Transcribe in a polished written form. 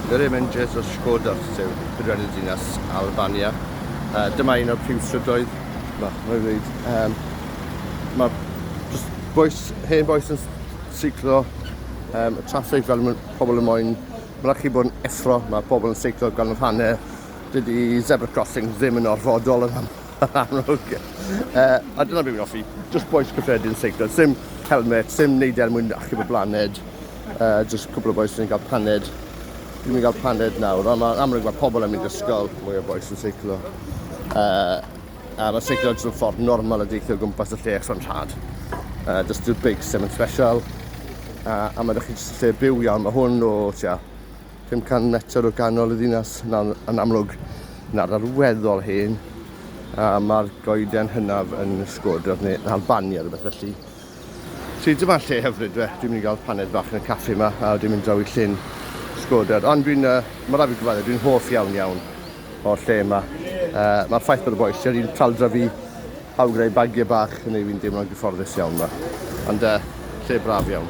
Yr images o Shkodër, sef Bulevardi dinas Albania. Dyma un o'r prif strydoedd. Mae hen boes yn seiclo. Y traffig fel mae pobl yn moyn. Mae'n rhaid chi bod yn effro. Mae pobl yn seiclo gan yr hanner. Dydy zebra crossing ddim yn orfodol yn amlwg. A dyna beth fi'n offi. Just boes cyffredin seiclo. Sim helmet, sim neidr mwyn achub y blaned. Just cwbl o boes yn cael paned. Dwi'n mynd i gael paned nawr. Amlwg mae pobl yn mynd ysgol mwy o boes yn seiclo. Mae seiclo jyst yn ffordd normal y deithio gwmpas y lle eich rhad. Just yw'r big sim yn special. A mae ddech chi jyst lle byw iawn. Mae hwn o 500 metr o ganol y ddinas yn amlwg na'r arweddol hen. Mae'r goeden hynaf yn Shkodër neu Albania rhywbeth felly. So dyma lle hyfryd fe. Dwi'n mynd i gael paned bach yn y caffi yma a dwi'n mynd draw i llyn Shkodër. Ond mae rhaid fi gyfadde, dwi'n hoff iawn o'r lle yma. Mae'r ffaith bod y boes i'n traldra fi awgrau bagiau bach yn ei fi'n deimlo'n gyfforddus iawn yma. Ond lle braf iawn.